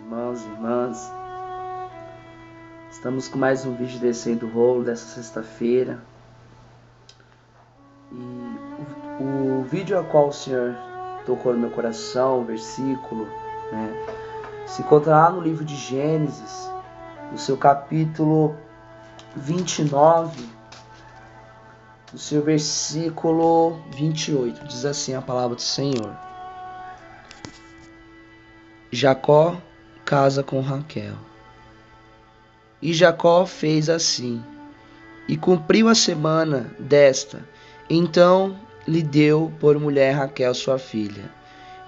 irmãos e irmãs. Estamos com mais um vídeo Descendo o Rolo dessa sexta-feira. E o vídeo a qual o Senhor tocou no meu coração, o versículo, se encontra lá no livro de Gênesis, no seu capítulo 29, no seu versículo 28. Diz assim a palavra do Senhor: Jacó casa com Raquel. E Jacó fez assim, e cumpriu a semana desta. Então lhe deu por mulher Raquel sua filha.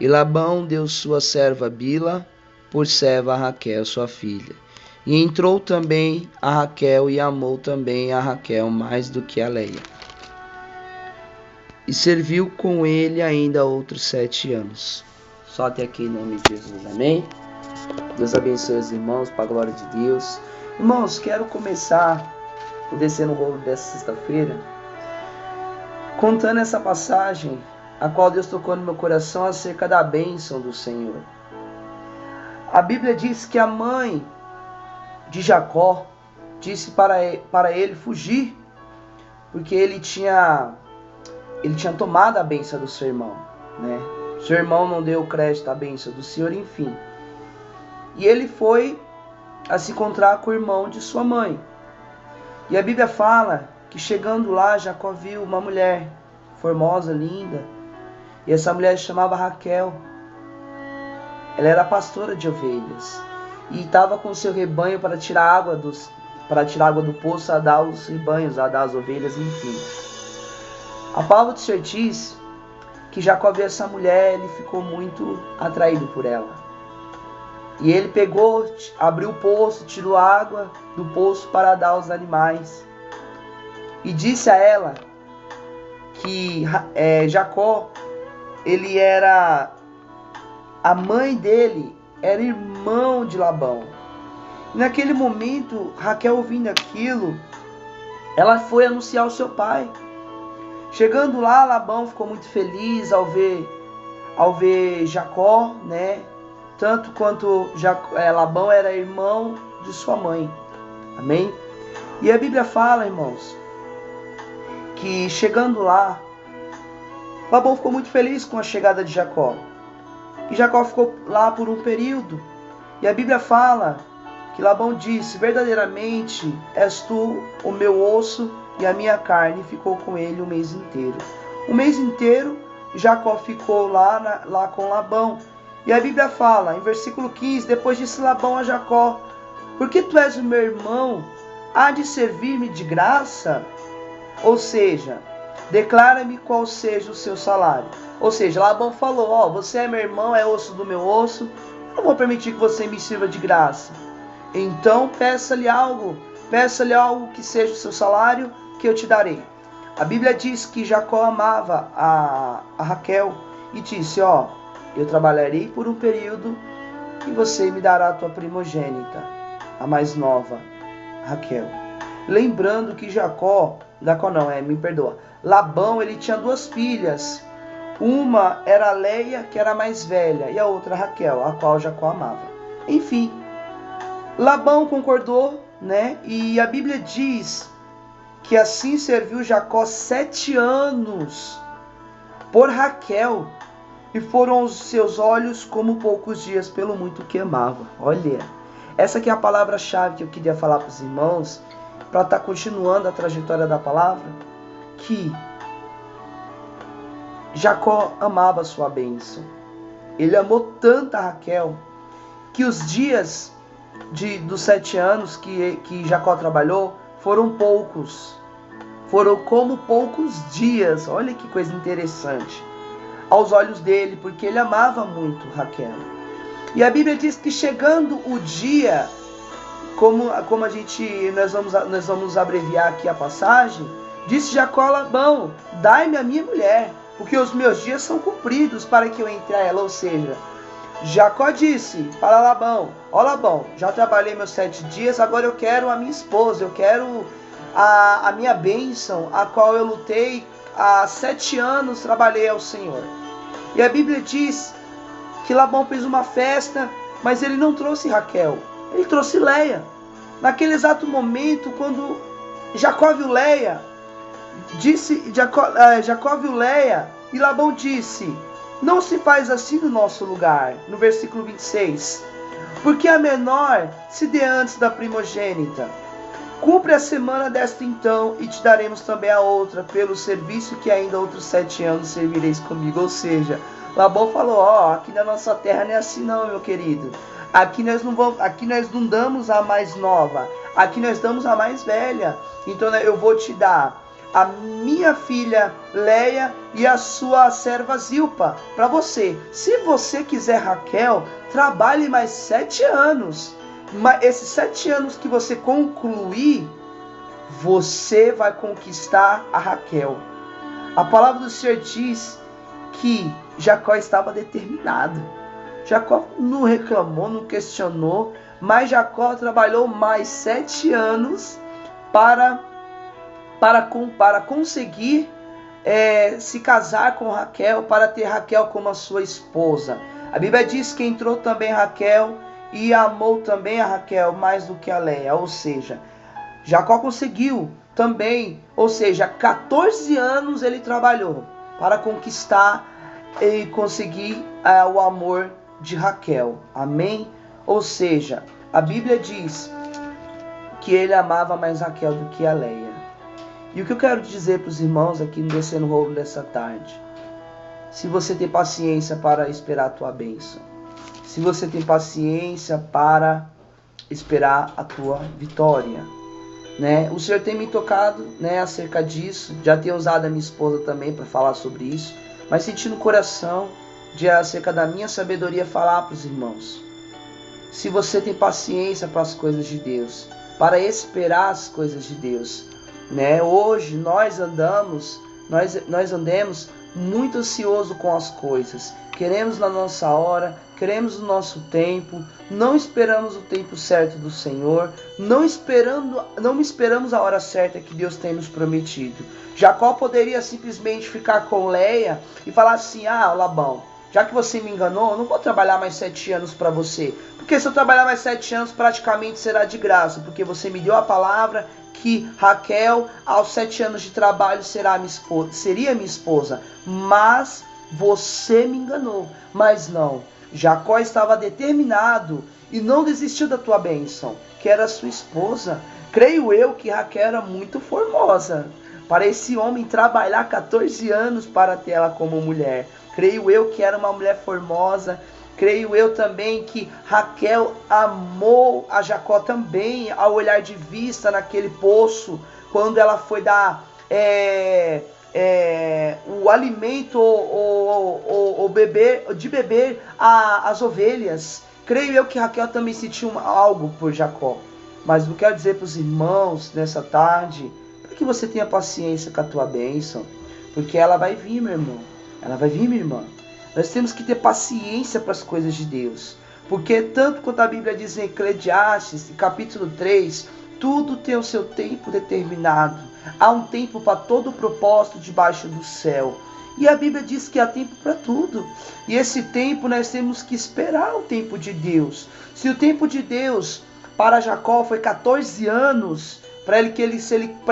E Labão deu sua serva Bila por serva a Raquel sua filha. E entrou também a Raquel e amou também a Raquel mais do que a Leia. E serviu com ele ainda outros 7 anos. Só até aqui em nome de Jesus, amém? Deus abençoe os irmãos, para a glória de Deus. Irmãos, quero começar o Descendo o Rolo dessa sexta-feira contando essa passagem a qual Deus tocou no meu coração acerca da bênção do Senhor. A Bíblia diz que a mãe de Jacó disse para ele fugir, porque ele tinha tomado a bênção do seu irmão, Seu irmão não deu crédito à bênção do Senhor, enfim. E ele foi a se encontrar com o irmão de sua mãe. E a Bíblia fala que chegando lá, Jacó viu uma mulher formosa, linda. E essa mulher se chamava Raquel. Ela era pastora de ovelhas. E estava com o seu rebanho para tirar água do poço, a dar aos rebanhos, a dar às ovelhas, enfim. A palavra do Senhor diz que Jacó viu essa mulher, ele ficou muito atraído por ela. E ele pegou, abriu o poço, tirou água do poço para dar aos animais. E disse a ela que Jacó, a mãe dele era irmão de Labão. E naquele momento, Raquel, ouvindo aquilo, ela foi anunciar ao seu pai. Chegando lá, Labão ficou muito feliz ao ver Jacó, tanto quanto Labão era irmão de sua mãe. Amém? E a Bíblia fala, irmãos, que chegando lá, Labão ficou muito feliz com a chegada de Jacó. E Jacó ficou lá por um período. E a Bíblia fala que Labão disse: verdadeiramente és tu o meu osso e a minha carne. E ficou com ele o mês inteiro. O mês inteiro Jacó ficou lá com Labão. E a Bíblia fala, em versículo 15, depois disse Labão a Jacó: porque tu és o meu irmão, há de servir-me de graça? Ou seja, declara-me qual seja o seu salário. Ou seja, Labão falou: você é meu irmão, é osso do meu osso, não vou permitir que você me sirva de graça. Então peça-lhe algo que seja o seu salário, que eu te darei. A Bíblia diz que Jacó amava a Raquel e disse: eu trabalharei por um período e você me dará a tua primogênita, a mais nova, Raquel. Lembrando que Labão, ele tinha 2 filhas. Uma era Leia, que era a mais velha, e a outra Raquel, a qual Jacó amava. Enfim, Labão concordou, E a Bíblia diz que assim serviu Jacó 7 anos por Raquel. E foram os seus olhos como poucos dias, pelo muito que amava. Olha, essa aqui é a palavra-chave que eu queria falar para os irmãos, para estar continuando a trajetória da palavra, que Jacó amava a sua bênção. Ele amou tanto a Raquel, que os dias dos 7 anos que Jacó trabalhou foram poucos. Foram como poucos dias. Olha que coisa interessante aos olhos dele, porque ele amava muito Raquel. E a Bíblia diz que chegando o dia, nós vamos abreviar aqui a passagem, disse Jacó a Labão: dai-me a minha mulher, porque os meus dias são cumpridos para que eu entre a ela. Ou seja, Jacó disse para Labão: Labão, já trabalhei meus 7 dias, agora eu quero a minha esposa, eu quero a minha bênção, a qual eu lutei há 7 anos, trabalhei ao Senhor. E a Bíblia diz que Labão fez uma festa, mas ele não trouxe Raquel, ele trouxe Leia. Naquele exato momento, quando Jacó viu Leia, Jacó viu Leia, e Labão disse: não se faz assim no nosso lugar, no versículo 26, porque a menor se dê antes da primogênita. Cumpre a semana desta então, e te daremos também a outra, pelo serviço que ainda outros 7 anos servireis comigo. Ou seja, Labão falou: aqui na nossa terra não é assim não, meu querido. Aqui nós não damos a mais nova, aqui nós damos a mais velha. Então eu vou te dar a minha filha Leia e a sua serva Zilpa para você. Se você quiser Raquel, trabalhe mais 7 anos. Mas esses 7 anos que você concluir, você vai conquistar a Raquel. A palavra do Senhor diz que Jacó estava determinado. Jacó não reclamou, não questionou, mas Jacó trabalhou mais 7 anos para conseguir se casar com Raquel, para ter Raquel como a sua esposa. A Bíblia diz que entrou também Raquel e amou também a Raquel mais do que a Leia. Ou seja, Jacó conseguiu também, 14 anos ele trabalhou para conquistar e conseguir o amor de Raquel. Amém? Ou seja, a Bíblia diz que ele amava mais Raquel do que a Leia. E o que eu quero dizer para os irmãos aqui no Descendo o Rolo dessa tarde: se você tem paciência para esperar a tua bênção, se você tem paciência para esperar a tua vitória, né? O Senhor tem me tocado, né, acerca disso. Já tenho usado a minha esposa também para falar sobre isso, mas senti no coração de, acerca da minha sabedoria, falar para os irmãos. Se você tem paciência para as coisas de Deus, para esperar as coisas de Deus, né? Hoje nós andamos muito ansioso com as coisas. Queremos na nossa hora, queremos o nosso tempo, não esperamos o tempo certo do Senhor, não esperamos a hora certa que Deus tem nos prometido. Jacó poderia simplesmente ficar com Leia e falar assim: Labão, já que você me enganou, eu não vou trabalhar mais 7 anos para você, porque se eu trabalhar mais 7 anos praticamente será de graça, porque você me deu a palavra que Raquel, aos 7 anos de trabalho, seria minha esposa, mas você me enganou. Mas não, Jacó estava determinado e não desistiu da tua bênção, que era sua esposa. Creio eu que Raquel era muito formosa para esse homem trabalhar 14 anos para ter ela como mulher. Creio eu que era uma mulher formosa. Creio eu também que Raquel amou a Jacó também, ao olhar de vista naquele poço, quando ela foi dar o alimento ou beber às ovelhas. Creio eu que Raquel também sentiu algo por Jacó. Mas eu quero dizer para os irmãos nessa tarde, para que você tenha paciência com a tua bênção, porque ela vai vir, meu irmão. Ela vai vir, minha irmã. Nós temos que ter paciência para as coisas de Deus. Porque tanto quanto a Bíblia diz em Eclesiastes, capítulo 3, tudo tem o seu tempo determinado. Há um tempo para todo o propósito debaixo do céu. E a Bíblia diz que há tempo para tudo. E esse tempo nós temos que esperar o tempo de Deus. Se o tempo de Deus para Jacó foi 14 anos, para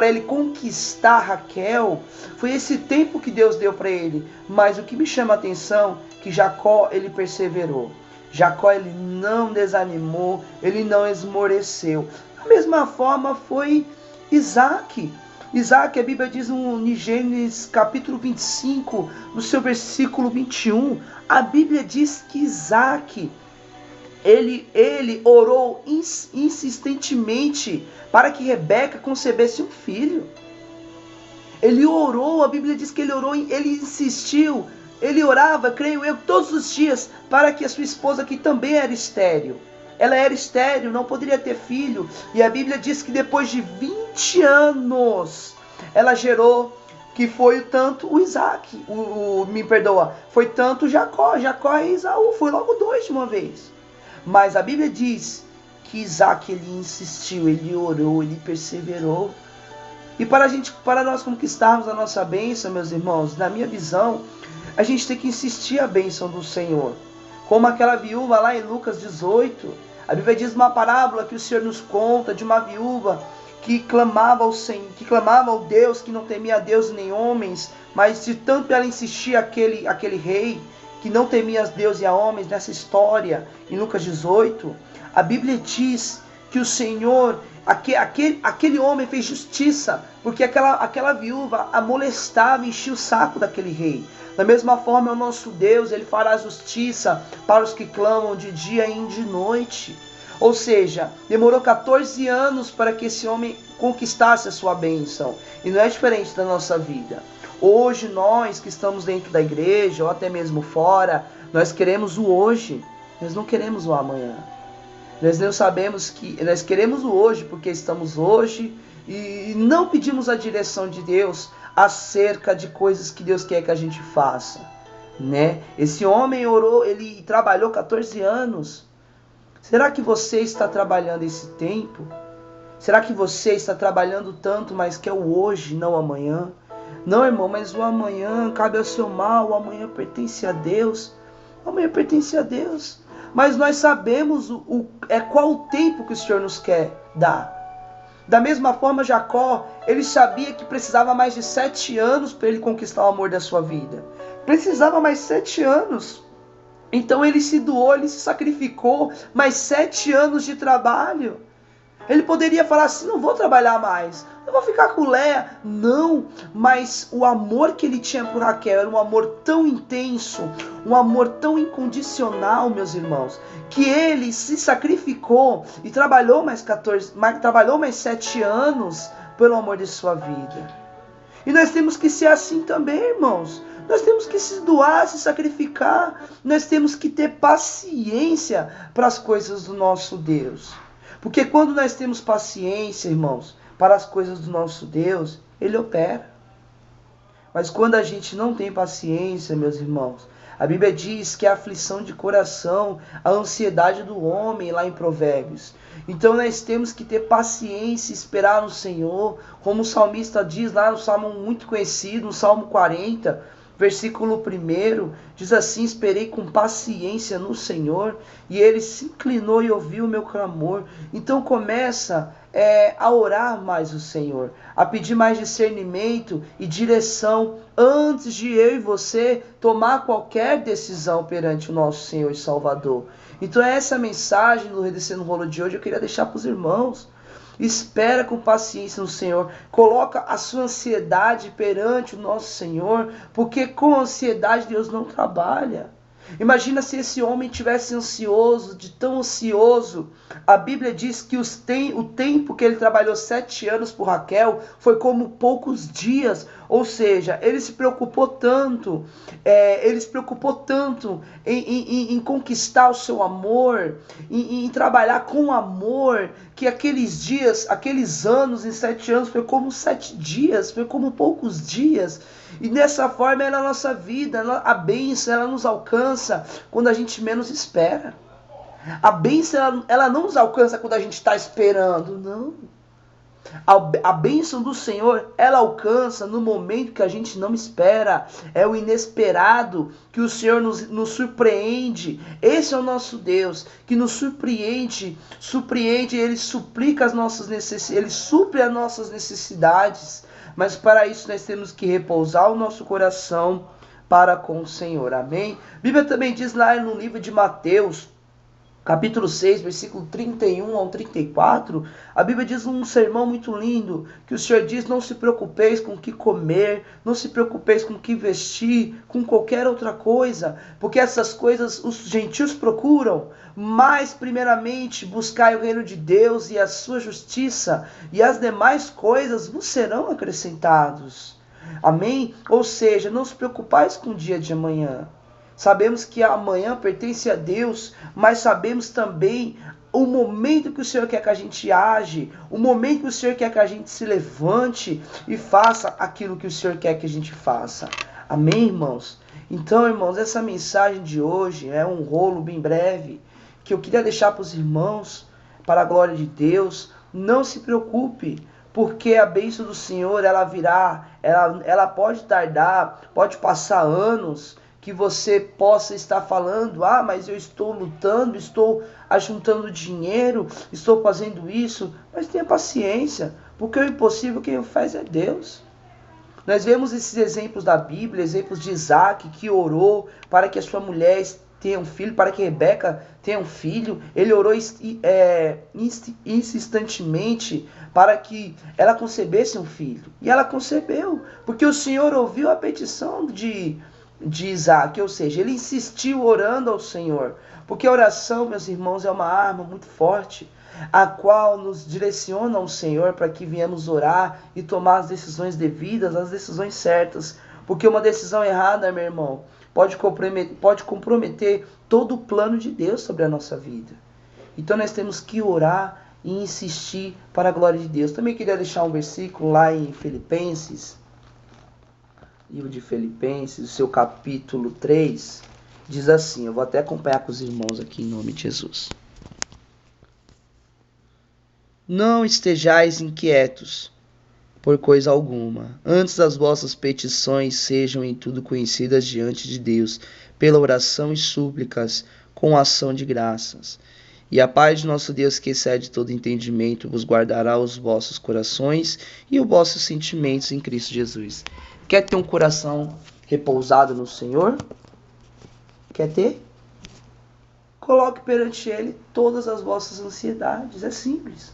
ele conquistar Raquel, foi esse tempo que Deus deu para ele. Mas o que me chama a atenção é que Jacó, ele perseverou. Jacó, ele não desanimou, ele não esmoreceu. Da mesma forma foi Isaac. Isaac, a Bíblia diz em Gênesis capítulo 25, no seu versículo 21, a Bíblia diz que Isaac, ele orou insistentemente para que Rebeca concebesse um filho. Ele orou, a Bíblia diz que ele orou, ele insistiu, ele orava, creio eu, todos os dias, para que a sua esposa, que também era estéril, ela era estéril, não poderia ter filho, e a Bíblia diz que depois de 20 anos, ela gerou, que foi tanto o Isaac, foi tanto Jacó e Esaú, foi logo 2 de uma vez. Mas a Bíblia diz que Isaac, ele insistiu, ele orou, ele perseverou. E para nós conquistarmos a nossa bênção, meus irmãos, na minha visão, a gente tem que insistir a bênção do Senhor. Como aquela viúva lá em Lucas 18. A Bíblia diz uma parábola que o Senhor nos conta de uma viúva que clamava ao Senhor, que clamava ao Deus, que não temia a Deus nem homens, mas de tanto ela insistia aquele rei, que não temia a Deus e a homens, nessa história, em Lucas 18, a Bíblia diz que o Senhor, aquele homem fez justiça, porque aquela viúva a molestava, enchia o saco daquele rei. Da mesma forma, o nosso Deus, ele fará justiça para os que clamam de dia e de noite. Ou seja, demorou 14 anos para que esse homem conquistasse a sua bênção. E não é diferente da nossa vida. Hoje, nós que estamos dentro da igreja, ou até mesmo fora, nós queremos o hoje. Nós não queremos o amanhã. Nós não sabemos que... Nós queremos o hoje porque estamos hoje e não pedimos a direção de Deus acerca de coisas que Deus quer que a gente faça, né? Esse homem orou, ele trabalhou 14 anos. Será que você está trabalhando esse tempo? Será que você está trabalhando tanto, mas quer o hoje, não o amanhã? Não, irmão, mas o amanhã cabe ao seu mal, o amanhã pertence a Deus. O amanhã pertence a Deus. Mas nós sabemos qual o tempo que o Senhor nos quer dar. Da mesma forma, Jacó, ele sabia que precisava mais de 7 anos para ele conquistar o amor da sua vida. Precisava mais 7 anos. Então ele se doou, ele se sacrificou, mais 7 anos de trabalho. Ele poderia falar assim, não vou trabalhar mais, eu vou ficar com Léa. Não, mas o amor que ele tinha por Raquel era um amor tão intenso, um amor tão incondicional, meus irmãos, que ele se sacrificou e trabalhou mais 7 anos pelo amor de sua vida. E nós temos que ser assim também, irmãos. Nós temos que se doar, se sacrificar. Nós temos que ter paciência para as coisas do nosso Deus. Porque quando nós temos paciência, irmãos, para as coisas do nosso Deus, Ele opera. Mas quando a gente não tem paciência, meus irmãos, a Bíblia diz que é a aflição de coração, a ansiedade do homem, lá em Provérbios. Então nós temos que ter paciência e esperar no Senhor, como o salmista diz lá no Salmo muito conhecido, no Salmo 40, versículo 1, diz assim, esperei com paciência no Senhor, e Ele se inclinou e ouviu o meu clamor. Então começa a orar mais o Senhor, a pedir mais discernimento e direção, antes de eu e você tomar qualquer decisão perante o nosso Senhor e Salvador. Então essa mensagem do Redescendo o Rolo de hoje eu queria deixar para os irmãos. Espera com paciência no Senhor. Coloca a sua ansiedade perante o nosso Senhor, porque com ansiedade Deus não trabalha. Imagina se esse homem tivesse ansioso, de tão ansioso. A Bíblia diz que o tempo que ele trabalhou 7 anos por Raquel foi como poucos dias. Ou seja, ele se preocupou tanto, em conquistar o seu amor, em trabalhar com amor, que aqueles dias, aqueles anos, em 7 anos, foi como 7 dias, foi como poucos dias. E dessa forma é na nossa vida, a bênção ela nos alcança quando a gente menos espera. A bênção ela não nos alcança quando a gente está esperando, não. A bênção do Senhor, ela alcança no momento que a gente não espera. É o inesperado que o Senhor nos surpreende. Esse é o nosso Deus, que nos surpreende, Ele suplica Ele supre as nossas necessidades. Mas para isso nós temos que repousar o nosso coração para com o Senhor. Amém? A Bíblia também diz lá no livro de Mateus, capítulo 6, versículo 31 ao 34, a Bíblia diz um sermão muito lindo, que o Senhor diz, não se preocupeis com o que comer, não se preocupeis com o que vestir, com qualquer outra coisa, porque essas coisas os gentios procuram, mas primeiramente buscai o reino de Deus e a sua justiça, e as demais coisas vos serão acrescentados. Amém? Ou seja, não se preocupais com o dia de amanhã. Sabemos que amanhã pertence a Deus, mas sabemos também o momento que o Senhor quer que a gente age, o momento que o Senhor quer que a gente se levante e faça aquilo que o Senhor quer que a gente faça. Amém, irmãos? Então, irmãos, essa mensagem de hoje é um rolo bem breve, que eu queria deixar para os irmãos, para a glória de Deus. Não se preocupe, porque a bênção do Senhor, ela virá, ela pode tardar, pode passar anos, que você possa estar falando, mas eu estou lutando, estou ajuntando dinheiro, estou fazendo isso, mas tenha paciência, porque o impossível quem o faz é Deus. Nós vemos esses exemplos da Bíblia, exemplos de Isaac, que orou para que a sua mulher tenha um filho, para que Rebeca tenha um filho. Ele orou insistentemente para que ela concebesse um filho. E ela concebeu, porque o Senhor ouviu a petição de Isaac, ou seja, ele insistiu orando ao Senhor. Porque a oração, meus irmãos, é uma arma muito forte, a qual nos direciona ao Senhor para que venhamos orar e tomar as decisões devidas, as decisões certas. Porque uma decisão errada, meu irmão, pode comprometer todo o plano de Deus sobre a nossa vida. Então nós temos que orar e insistir para a glória de Deus. Também queria deixar um versículo lá em Filipenses, livro de Filipenses, o seu capítulo 3, diz assim, eu vou até acompanhar com os irmãos aqui em nome de Jesus. Não estejais inquietos por coisa alguma, antes as vossas petições sejam em tudo conhecidas diante de Deus, pela oração e súplicas, com ação de graças. E a paz de nosso Deus, que excede todo entendimento, vos guardará os vossos corações e os vossos sentimentos em Cristo Jesus. Quer ter um coração repousado no Senhor? Quer ter? Coloque perante Ele todas as vossas ansiedades. É simples.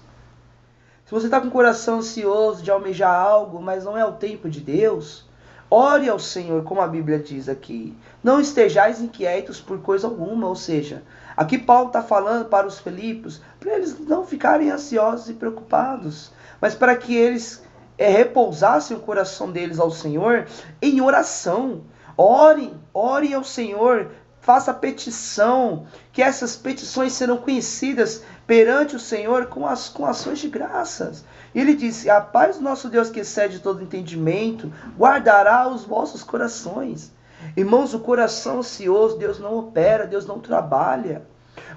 Se você está com o coração ansioso de almejar algo, mas não é o tempo de Deus, ore ao Senhor, como a Bíblia diz aqui. Não estejais inquietos por coisa alguma. Ou seja, aqui Paulo está falando para os Filipos, para eles não ficarem ansiosos e preocupados, mas para que eles repousassem o coração deles ao Senhor em oração. Orem ao Senhor, faça petição, que essas petições serão conhecidas perante o Senhor com ações de graças. Ele disse, a paz do nosso Deus, que excede todo entendimento, guardará os vossos corações. Irmãos, o coração ansioso, Deus não opera, Deus não trabalha.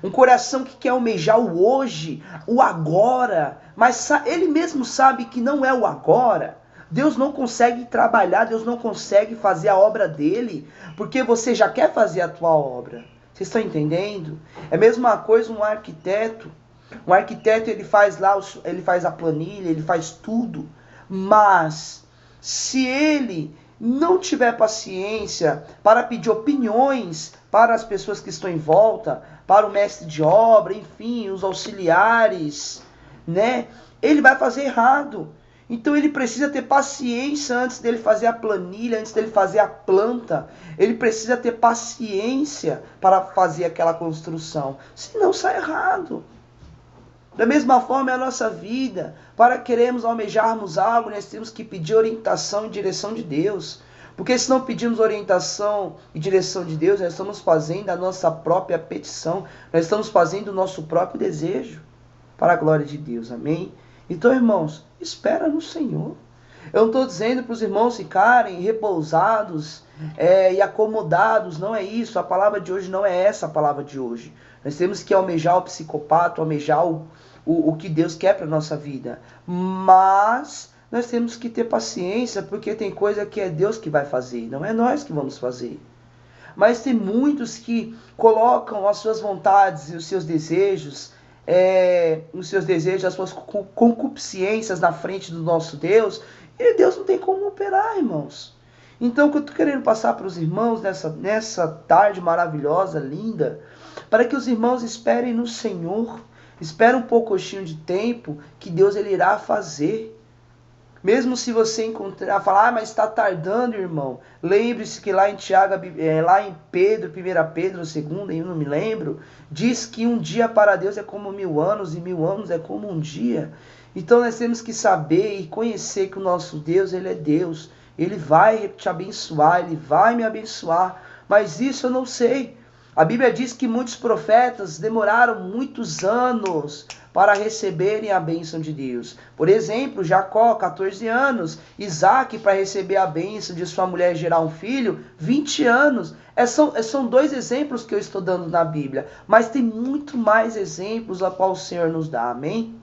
Um coração que quer almejar o hoje, o agora, mas ele mesmo sabe que não é o agora. Deus não consegue trabalhar, Deus não consegue fazer a obra dele, porque você já quer fazer a tua obra. Vocês estão entendendo? É a mesma coisa um arquiteto. Um arquiteto, ele faz a planilha, ele faz tudo. Mas se ele não tiver paciência para pedir opiniões para as pessoas que estão em volta, para o mestre de obra, enfim, os auxiliares, né? Ele vai fazer errado. Então ele precisa ter paciência antes dele fazer a planilha, antes dele fazer a planta. Ele precisa ter paciência para fazer aquela construção. Senão sai errado. Da mesma forma é a nossa vida. Para queremos almejarmos algo, nós temos que pedir orientação e direção de Deus. Porque se não pedimos orientação e direção de Deus, nós estamos fazendo a nossa própria petição. Nós estamos fazendo o nosso próprio desejo. Para a glória de Deus. Amém? Então, irmãos, espera no Senhor. Eu não estou dizendo para os irmãos ficarem repousados e acomodados. Não é isso. A palavra de hoje não é essa a palavra de hoje. Nós temos que almejar o psicopata, almejar o que Deus quer para a nossa vida. Mas nós temos que ter paciência, porque tem coisa que é Deus que vai fazer, não é nós que vamos fazer. Mas tem muitos que colocam as suas vontades e os seus desejos, as suas concupiscências na frente do nosso Deus, e Deus não tem como operar, irmãos. Então o que eu estou querendo passar para os irmãos nessa tarde maravilhosa, linda, para que os irmãos esperem no Senhor, esperem um pouquinho de tempo, que Deus ele irá fazer. Mesmo se você falar, mas está tardando, irmão. Lembre-se que lá em lá em Pedro, 1 Pedro, 2, eu não me lembro, diz que um dia para Deus é como 1000 anos, e 1000 anos é como um dia. Então nós temos que saber e conhecer que o nosso Deus, ele é Deus. Ele vai te abençoar, ele vai me abençoar. Mas isso eu não sei. A Bíblia diz que muitos profetas demoraram muitos anos para receberem a bênção de Deus. Por exemplo, Jacó, 14 anos. Isaac, para receber a bênção de sua mulher gerar um filho, 20 anos. São 2 exemplos que eu estou dando na Bíblia. Mas tem muito mais exemplos a qual o Senhor nos dá. Amém?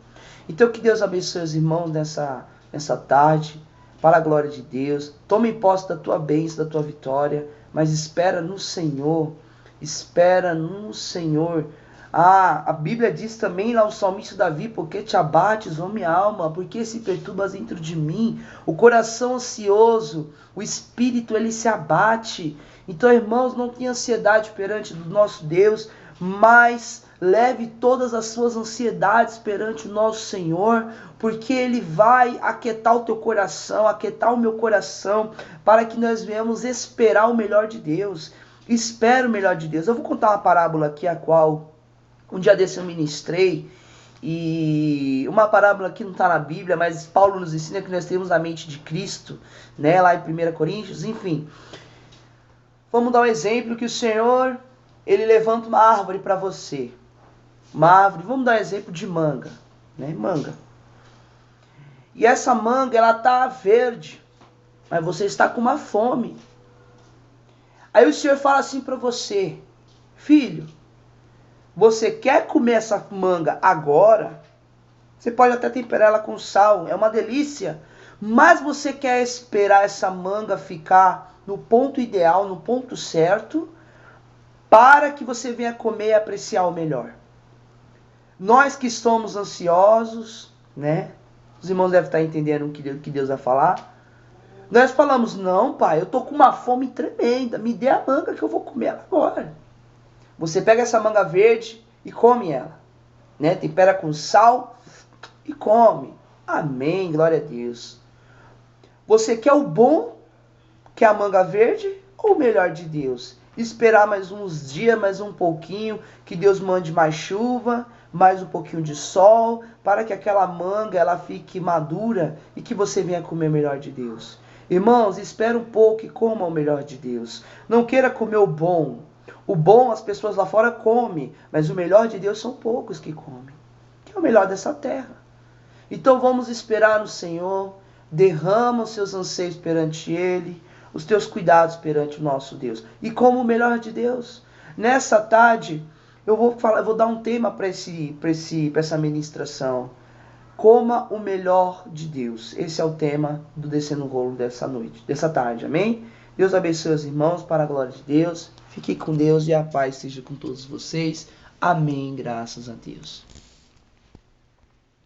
Então que Deus abençoe os irmãos nessa tarde. Para a glória de Deus. Tome posse da tua bênção, da tua vitória. mas espera no Senhor. Espera no Senhor. A Bíblia diz também lá o salmista Davi: porque te abates, ó minha alma, porque se perturbas dentro de mim, o coração ansioso, o espírito ele se abate. Então, irmãos, não tenha ansiedade perante do nosso Deus, mas leve todas as suas ansiedades perante o nosso Senhor, porque Ele vai aquietar o teu coração, aquietar o meu coração, para que nós venhamos esperar o melhor de Deus. Espera o melhor de Deus. Eu vou contar uma parábola aqui, a qual um dia desse eu ministrei, e uma parábola que não está na Bíblia, mas Paulo nos ensina que nós temos a mente de Cristo, né, lá em 1 Coríntios, enfim. Vamos dar um exemplo que o Senhor, Ele levanta uma árvore para você. Uma árvore, vamos dar um exemplo de manga, né, manga. E essa manga, ela está verde, mas você está com uma fome. Aí o Senhor fala assim para você: filho, você quer comer essa manga agora? Você pode até temperar ela com sal, é uma delícia. Mas você quer esperar essa manga ficar no ponto ideal, no ponto certo, para que você venha comer e apreciar o melhor. Nós que estamos ansiosos, né? Os irmãos devem estar entendendo o que Deus vai falar. Nós falamos: não, pai, eu tô com uma fome tremenda, me dê a manga que eu vou comer ela agora. Você pega essa manga verde e come ela, né? Tempera com sal e come. Amém, glória a Deus. Você quer o bom, quer a manga verde, ou o melhor de Deus? Esperar mais uns dias, mais um pouquinho, que Deus mande mais chuva, mais um pouquinho de sol, para que aquela manga ela fique madura e que você venha comer o melhor de Deus. Irmãos, espera um pouco e coma o melhor de Deus. Não queira comer o bom. O bom as pessoas lá fora comem, mas o melhor de Deus são poucos que comem, que é o melhor dessa terra. Então vamos esperar no Senhor, derrama os seus anseios perante Ele, os teus cuidados perante o nosso Deus. E como o melhor de Deus. Nessa tarde, eu vou dar um tema para essa ministração. Coma o melhor de Deus. Esse é o tema do Descendo o Rolo dessa noite, dessa tarde, amém? Deus abençoe os irmãos para a glória de Deus. Fique com Deus e a paz esteja com todos vocês. Amém, graças a Deus.